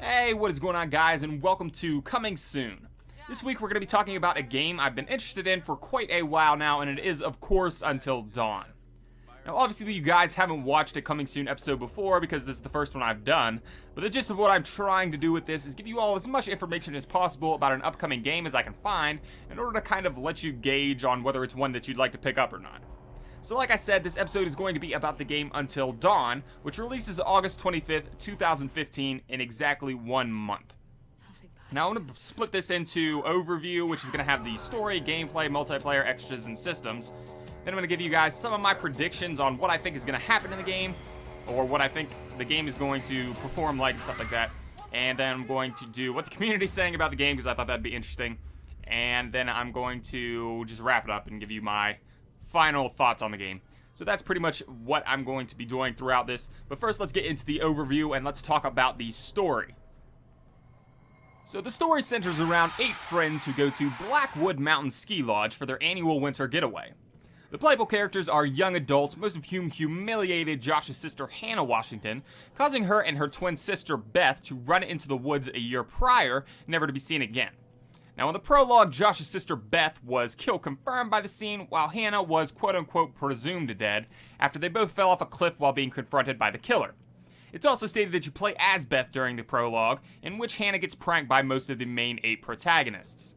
Hey, what is going on, guys, and welcome to Coming Soon. This week we're going to be talking about a game I've been interested in for quite a while now, and it is, of course, Until Dawn. Now, obviously, you guys haven't watched a Coming Soon episode before because this is the first one I've done, but the gist of what I'm trying to do with this is give you all as much information as possible about an upcoming game as I can find in order to kind of let you gauge on whether it's one that you'd like to pick up or not. So like I said, this episode is going to be about the game Until Dawn, which releases August 25th, 2015 in exactly 1 month. Now I'm going to split this into overview, which is going to have the story, gameplay, multiplayer, extras, and systems. Then I'm going to give you guys some of my predictions on what I think is going to happen in the game, or what I think the game is going to perform like and stuff like that. And then I'm going to do what the community is saying about the game, because I thought that'd be interesting. And then I'm going to just wrap it up and give you my final thoughts on the game. So that's pretty much what I'm going to be doing throughout this. But first, let's get into the overview and let's talk about the story. So the story centers around 8 friends who go to Blackwood Mountain Ski Lodge for their annual winter getaway. The playable characters are young adults, most of whom humiliated Josh's sister Hannah Washington, causing her and her twin sister Beth to run into the woods a year prior, never to be seen again. Now, in the prologue, Josh's sister Beth was kill confirmed by the scene, while Hannah was quote-unquote presumed dead after they both fell off a cliff while being confronted by the killer. It's also stated that you play as Beth during the prologue, in which Hannah gets pranked by most of the main 8 protagonists.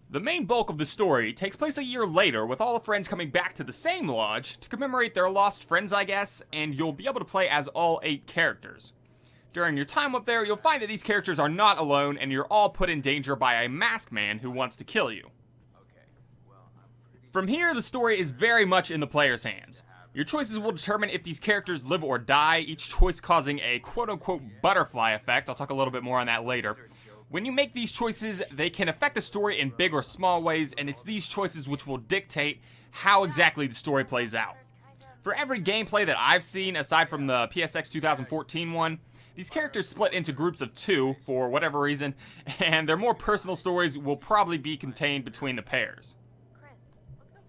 The main bulk of the story takes place a year later, with all the friends coming back to the same lodge to commemorate their lost friends, I guess, and you'll be able to play as all 8 characters. During your time up there, you'll find that these characters are not alone, and you're all put in danger by a masked man who wants to kill you. From here, the story is very much in the player's hands. Your choices will determine if these characters live or die, each choice causing a quote-unquote butterfly effect. I'll talk a little bit more on that later. When you make these choices, they can affect the story in big or small ways, and it's these choices which will dictate how exactly the story plays out. For every gameplay that I've seen, aside from the PSX 2014 one, these characters split into groups of 2 for whatever reason, and their more personal stories will probably be contained between the pairs.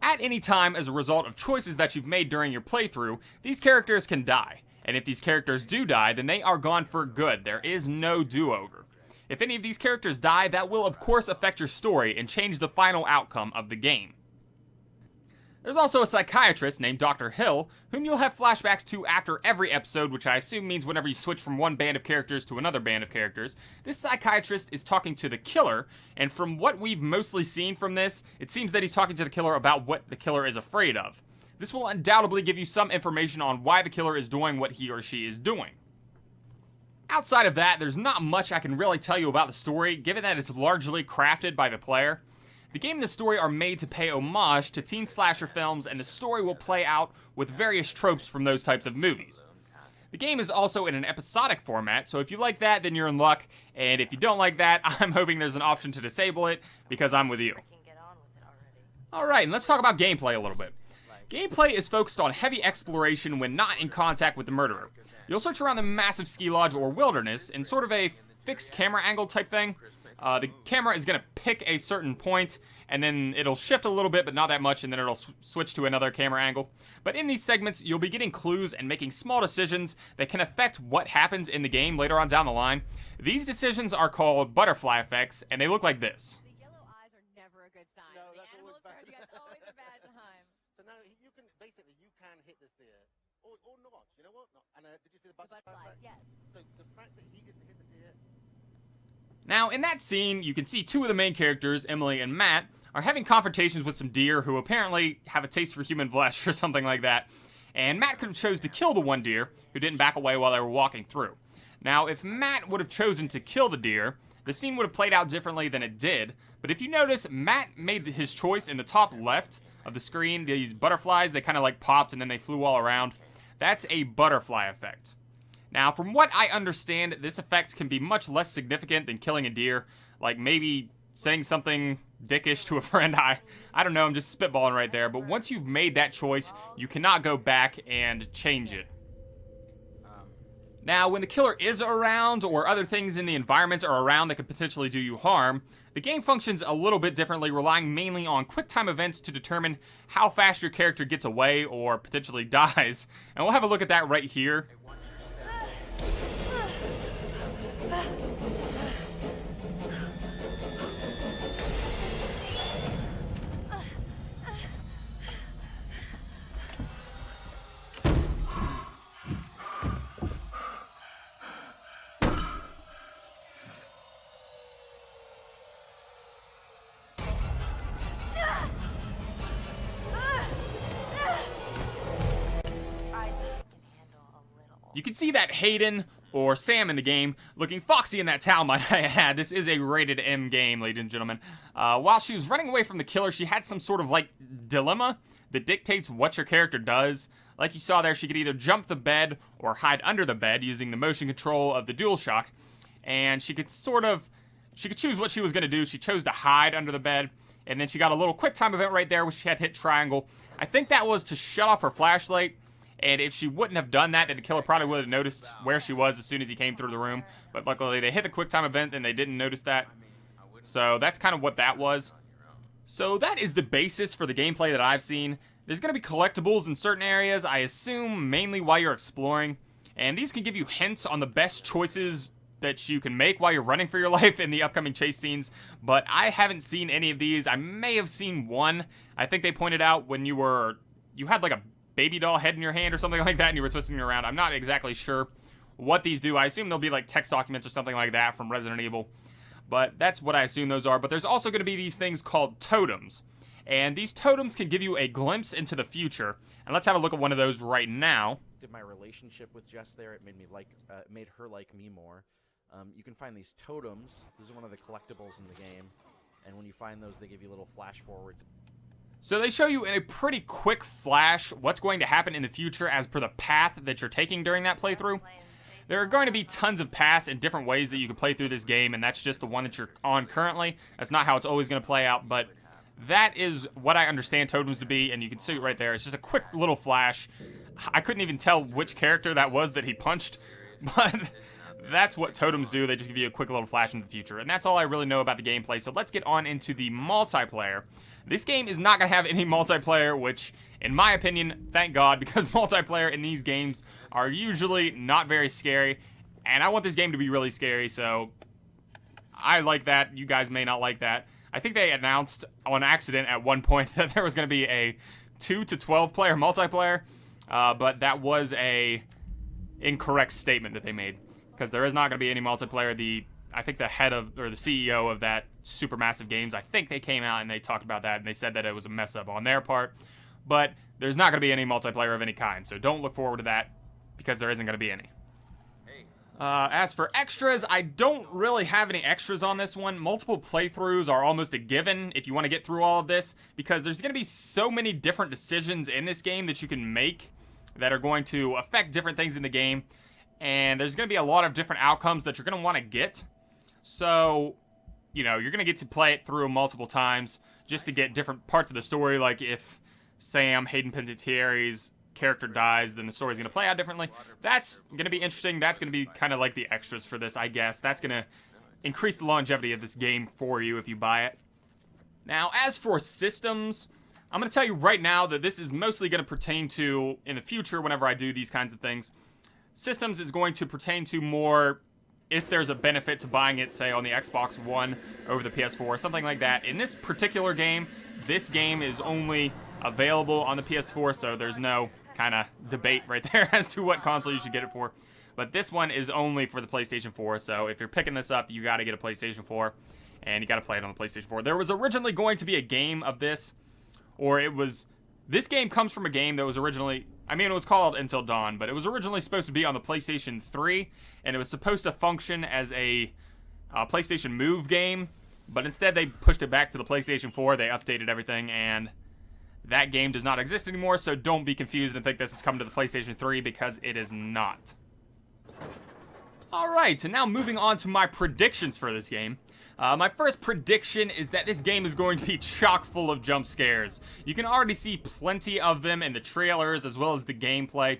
At any time, as a result of choices that you've made during your playthrough, these characters can die, and if these characters do die, then they are gone for good. There is no do-over. If any of these characters die, that will of course affect your story and change the final outcome of the game. There's also a psychiatrist named Dr. Hill, whom you'll have flashbacks to after every episode, which I assume means whenever you switch from one band of characters to another band of characters. This psychiatrist is talking to the killer, and from what we've mostly seen from this, it seems that he's talking to the killer about what the killer is afraid of. This will undoubtedly give you some information on why the killer is doing what he or she is doing. Outside of that, there's not much I can really tell you about the story, given that it's largely crafted by the player. The game and the story are made to pay homage to teen slasher films, and the story will play out with various tropes from those types of movies. The game is also in an episodic format, so if you like that, then you're in luck, and if you don't like that, I'm hoping there's an option to disable it, because I'm with you. Alright, and let's talk about gameplay a little bit. Gameplay is focused on heavy exploration when not in contact with the murderer. You'll search around the massive ski lodge or wilderness in sort of a fixed camera angle type thing. The camera is going to pick a certain point, and then it'll shift a little bit, but not that much, and then it'll switch to another camera angle. But in these segments, you'll be getting clues and making small decisions that can affect what happens in the game later on down the line. These decisions are called butterfly effects, and they look like this. The yellow eyes are never a good sign. No, the that's animals always bad. heard you guys always a bad time. So now you can basically hit this deer or not. You know what? No. And did you see the butterflies? Butterflies, yes. So the fact that he gets to hit the deer. Now, in that scene, you can see 2 of the main characters, Emily and Matt, are having confrontations with some deer who apparently have a taste for human flesh or something like that. And Matt could have chose to kill the one deer, who didn't back away while they were walking through. Now, if Matt would have chosen to kill the deer, the scene would have played out differently than it did. But if you notice, Matt made his choice in the top left of the screen. These butterflies, they kind of like popped and then they flew all around. That's a butterfly effect. Now, from what I understand, this effect can be much less significant than killing a deer, like maybe saying something dickish to a friend. I don't know, I'm just spitballing right there, but once you've made that choice, you cannot go back and change it. Now, when the killer is around, or other things in the environment are around that could potentially do you harm, the game functions a little bit differently, relying mainly on quick-time events to determine how fast your character gets away or potentially dies. And we'll have a look at that right here. You can see that Hayden, or Sam in the game, looking foxy in that towel, might I add. This is a rated M game, ladies and gentlemen. While she was running away from the killer, she had some sort of, like, dilemma that dictates what your character does. Like you saw there, she could either jump the bed or hide under the bed using the motion control of the DualShock. And she could choose what she was going to do. She chose to hide under the bed. And then she got a little quick time event right there where she had hit triangle. I think that was to shut off her flashlight. And if she wouldn't have done that, then the killer probably would have noticed where she was as soon as he came through the room. But luckily, they hit the quick time event and they didn't notice that. So that's kind of what that was. So that is the basis for the gameplay that I've seen. There's going to be collectibles in certain areas, I assume mainly while you're exploring. And these can give you hints on the best choices that you can make while you're running for your life in the upcoming chase scenes. But I haven't seen any of these. I may have seen one. I think they pointed out when you had like a baby doll head in your hand or something like that and you were twisting it around. I'm not exactly sure what these do. I assume they'll be like text documents or something like that from Resident Evil. But that's what I assume those are. But there's also going to be these things called totems. And these totems can give you a glimpse into the future. And let's have a look at one of those right now. My relationship with Jess there, it made her like me more. You can find these totems. This is one of the collectibles in the game. And when you find those, they give you little flash forwards. So they show you in a pretty quick flash what's going to happen in the future as per the path that you're taking during that playthrough. There are going to be tons of paths and different ways that you can play through this game, and that's just the one that you're on currently. That's not how it's always going to play out, but that is what I understand totems to be, and you can see it right there. It's just a quick little flash. I couldn't even tell which character that was that he punched, but that's what totems do. They just give you a quick little flash into the future, and that's all I really know about the gameplay. So let's get on into the multiplayer. This game is not going to have any multiplayer, which, in my opinion, thank God, because multiplayer in these games are usually not very scary, and I want this game to be really scary, so I like that. You guys may not like that. I think they announced on accident at one point that there was going to be a 2 to 12 player multiplayer, but that was a incorrect statement that they made, because there is not going to be any multiplayer. I think the head of, or the CEO of that Supermassive Games, I think they came out and they talked about that, and they said that it was a mess up on their part, but there's not going to be any multiplayer of any kind, so don't look forward to that, because there isn't going to be any. As for extras, I don't really have any extras on this one. Multiple playthroughs are almost a given if you want to get through all of this, because there's going to be so many different decisions in this game that you can make that are going to affect different things in the game, and there's going to be a lot of different outcomes that you're going to want to get. So, you know, you're going to get to play it through multiple times just to get different parts of the story. Like if Sam, Hayden Panettieri's character dies, then the story's going to play out differently. That's going to be interesting. That's going to be kind of like the extras for this, I guess. That's going to increase the longevity of this game for you if you buy it. Now, as for systems, I'm going to tell you right now that this is mostly going to pertain to, in the future, whenever I do these kinds of things, systems is going to pertain to more if there's a benefit to buying it, say, on the Xbox One over the PS4, something like that. In this particular game, this game is only available on the PS4, so there's no kind of debate right there as to what console you should get it for. But this one is only for the PlayStation 4, so if you're picking this up, you got to get a PlayStation 4, and you got to play it on the PlayStation 4. There was originally going to be a game of this, or it was... This game comes from a game that was originally... I mean, it was called Until Dawn, but it was originally supposed to be on the PlayStation 3, and it was supposed to function as a PlayStation Move game, but instead they pushed it back to the PlayStation 4, they updated everything, and that game does not exist anymore, so don't be confused and think this is coming to the PlayStation 3, because it is not. Alright, and now moving on to my predictions for this game. My first prediction is that this game is going to be chock full of jump scares. You can already see plenty of them in the trailers as well as the gameplay.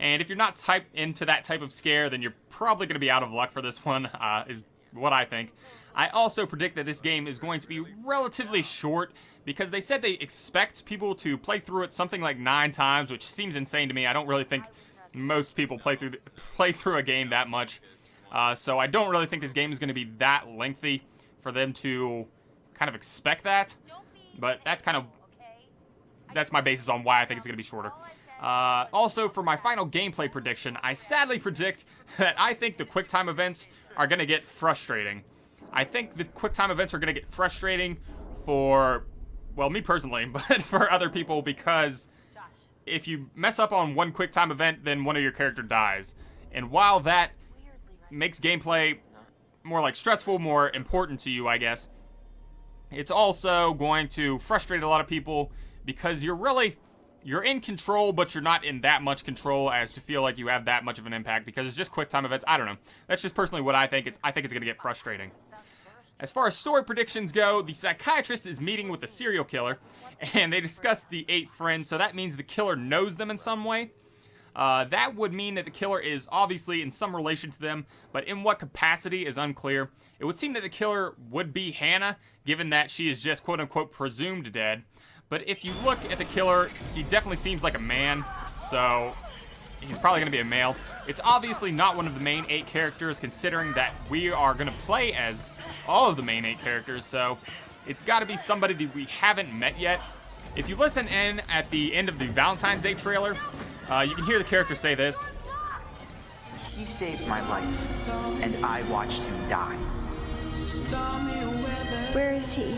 And if you're not into that type of scare, then you're probably going to be out of luck for this one, is what I think. I also predict that this game is going to be relatively short, because they said they expect people to play through it something like 9 times, which seems insane to me. I don't really think most people play through a game that much. So I don't really think this game is going to be that lengthy for them to kind of expect that. But that's my basis on why I think it's going to be shorter. Also, for my final gameplay prediction, I sadly predict that I think the QuickTime events are going to get frustrating. I think the QuickTime events are going to get frustrating for, well, me personally, but for other people, because if you mess up on one QuickTime event, then one of your character dies. And while that makes gameplay more like stressful, more important to you, I guess, it's also going to frustrate a lot of people because you're in control, but you're not in that much control as to feel like you have that much of an impact because it's just quick time events. I don't know. That's just personally what I think. I think it's going to get frustrating. As far as story predictions go, the psychiatrist is meeting with the serial killer, and they discuss the 8 friends, so that means the killer knows them in some way. That would mean that the killer is obviously in some relation to them, but in what capacity is unclear. It would seem that the killer would be Hannah, given that she is just quote-unquote presumed dead. But if you look at the killer, he definitely seems like a man, so he's probably going to be a male. It's obviously not one of the main 8 characters, considering that we are going to play as all of the main 8 characters, so it's got to be somebody that we haven't met yet. If you listen in at the end of the Valentine's Day trailer, you can hear the character say this. He saved my life, and I watched him die. Where is he?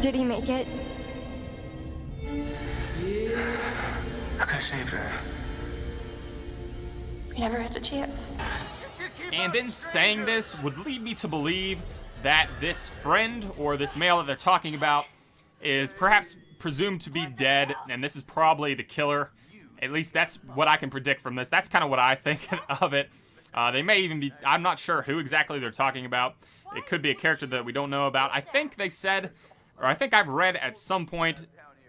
Did he make it? I could have saved her. We never had a chance. And then saying this would lead me to believe that this friend, or this male that they're talking about, is perhaps presumed to be dead, and this is probably the killer. At least that's what I can predict from this. That's kind of what I think of it. They may even be, I'm not sure who exactly they're talking about. It could be a character that we don't know about. I think they said, or I think I've read at some point,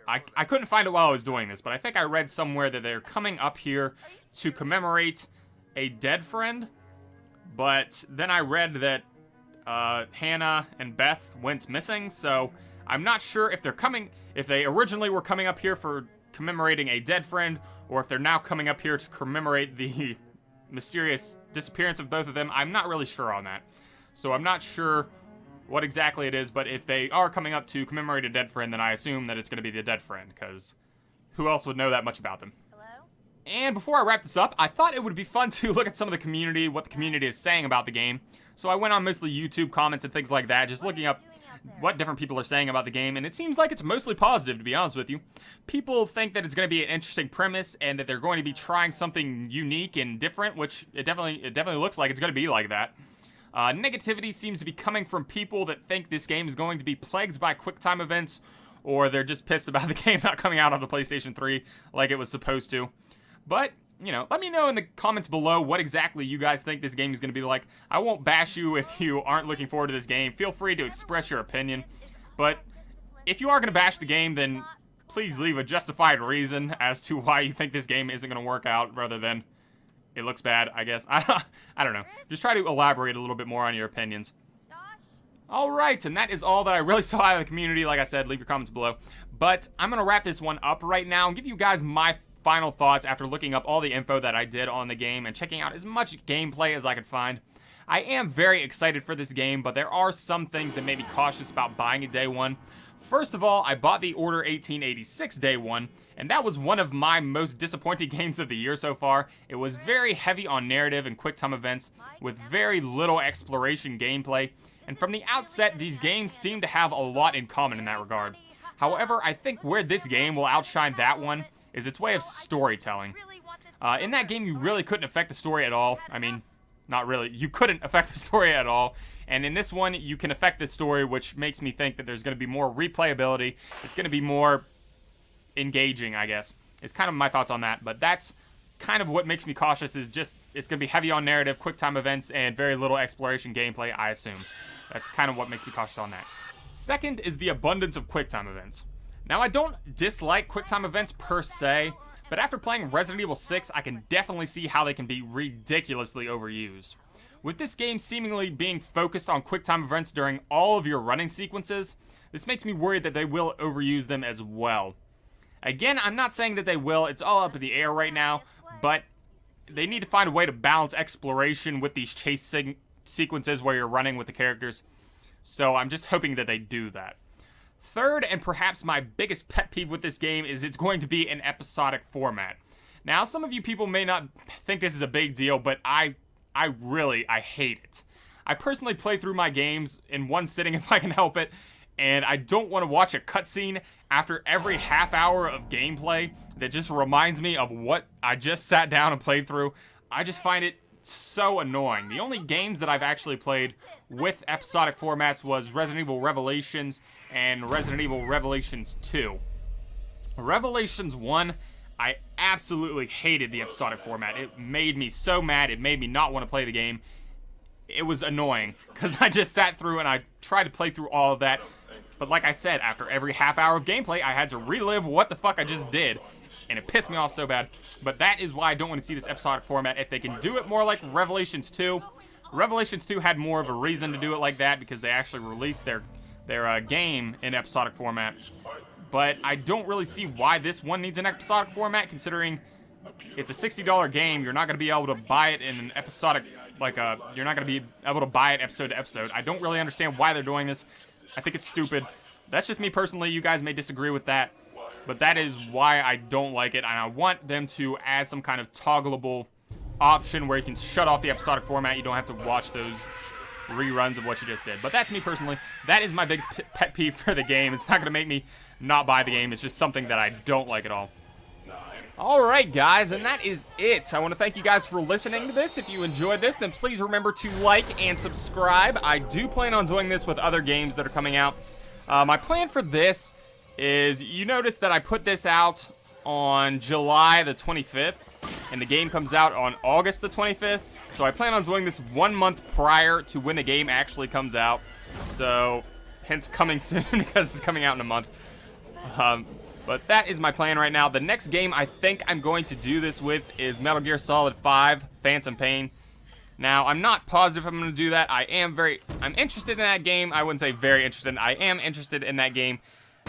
I couldn't find it while I was doing this, but I think I read somewhere that they're coming up here to commemorate a dead friend. But then I read that Hannah and Beth went missing, so I'm not sure if they originally were coming up here for commemorating a dead friend, or if they're now coming up here to commemorate the mysterious disappearance of both of them. I'm not really sure on that. So I'm not sure what exactly it is, but if they are coming up to commemorate a dead friend, then I assume that it's going to be the dead friend, because who else would know that much about them? And before I wrap this up, I thought it would be fun to look at some of the community, what the community is saying about the game. So I went on mostly YouTube comments and things like that, just looking up what different people are saying about the game, and it seems like it's mostly positive, to be honest with you. People think that it's going to be an interesting premise, and that they're going to be trying something unique and different, which it definitely looks like it's going to be like that. Negativity seems to be coming from people that think this game is going to be plagued by QuickTime events, or they're just pissed about the game not coming out on the PlayStation 3 like it was supposed to. But, you know, let me know in the comments below what exactly you guys think this game is going to be like. I won't bash you if you aren't looking forward to this game. Feel free to express your opinion. But if you are going to bash the game, then please leave a justified reason as to why you think this game isn't going to work out, rather than it looks bad, I guess. I don't know. Just try to elaborate a little bit more on your opinions. Alright, and that is all that I really saw out of the community. Like I said, leave your comments below. But I'm going to wrap this one up right now and give you guys my final thoughts after looking up all the info that I did on the game and checking out as much gameplay as I could find. I am very excited for this game, but there are some things that made me cautious about buying it day one. First of all, I bought the Order 1886 day one, and that was one of my most disappointing games of the year so far. It was very heavy on narrative and quick-time events, with very little exploration gameplay, and from the outset, these games seem to have a lot in common in that regard. However, I think where this game will outshine that one is its way of storytelling. In that game, you really couldn't affect the story at all. I mean, not really. You couldn't affect the story at all. And in this one, you can affect the story, which makes me think that there's going to be more replayability. It's going to be more engaging, I guess. It's kind of my thoughts on that. But that's kind of what makes me cautious, is just it's going to be heavy on narrative, quick time events, and very little exploration gameplay, I assume. That's kind of what makes me cautious on that. Second is the abundance of quick time events. Now, I don't dislike QuickTime events per se, but after playing Resident Evil 6, I can definitely see how they can be ridiculously overused. With this game seemingly being focused on QuickTime events during all of your running sequences, this makes me worried that they will overuse them as well. Again, I'm not saying that they will, it's all up in the air right now, but they need to find a way to balance exploration with these chase sequences where you're running with the characters, so I'm just hoping that they do that. Third, and perhaps my biggest pet peeve with this game, is it's going to be an episodic format. Now, some of you people may not think this is a big deal, but I hate it. I personally play through my games in one sitting if I can help it, and I don't want to watch a cutscene after every half hour of gameplay that just reminds me of what I just sat down and played through. I just find it so annoying. The only games that I've actually played with episodic formats was Resident Evil Revelations and Resident Evil Revelations 2. Revelations 1, I absolutely hated the episodic format. It made me so mad. It made me not want to play the game. It was annoying because I just sat through and I tried to play through all of that. But like I said, after every half hour of gameplay, I had to relive what the fuck I just did. And it pissed me off so bad. But that is why I don't want to see this episodic format. If they can do it more like Revelations 2. Revelations 2 had more of a reason to do it like that because they actually released their game in episodic format. But I don't really see why this one needs an episodic format, considering it's a $60 game. You're not going to be able to buy it in an episodic, you're not going to be able to buy it episode to episode. I don't really understand why they're doing this. I think it's stupid. That's just me personally. You guys may disagree with that. But that is why I don't like it, and I want them to add some kind of toggleable option where you can shut off the episodic format. You don't have to watch those reruns of what you just did. But that's me personally. That is my biggest pet peeve for the game. It's not going to make me not buy the game. It's just something that I don't like at all. Alright guys, and that is it. I want to thank you guys for listening to this. If you enjoyed this, then please remember to like and subscribe. I do plan on doing this with other games that are coming out. My plan for this is, you notice that I put this out on July the 25th, and the game comes out on August the 25th. So I plan on doing this 1 month prior to when the game actually comes out. So, hence coming soon, because it's coming out in a month. But that is my plan right now. The next game I think I'm going to do this with is Metal Gear Solid 5, Phantom Pain. Now, I'm not positive I'm going to do that. I'm interested in that game. I wouldn't say very interested. I am interested in that game.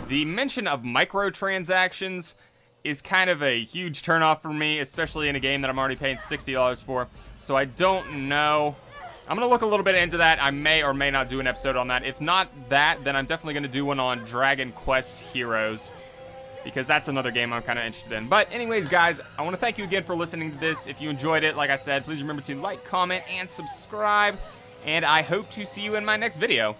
The mention of microtransactions is kind of a huge turnoff for me, especially in a game that I'm already paying $60 for. So I don't know. I'm going to look a little bit into that. I may or may not do an episode on that. If not that, then I'm definitely going to do one on Dragon Quest Heroes, because that's another game I'm kind of interested in. But anyways, guys, I want to thank you again for listening to this. If you enjoyed it, like I said, please remember to like, comment, and subscribe. And I hope to see you in my next video.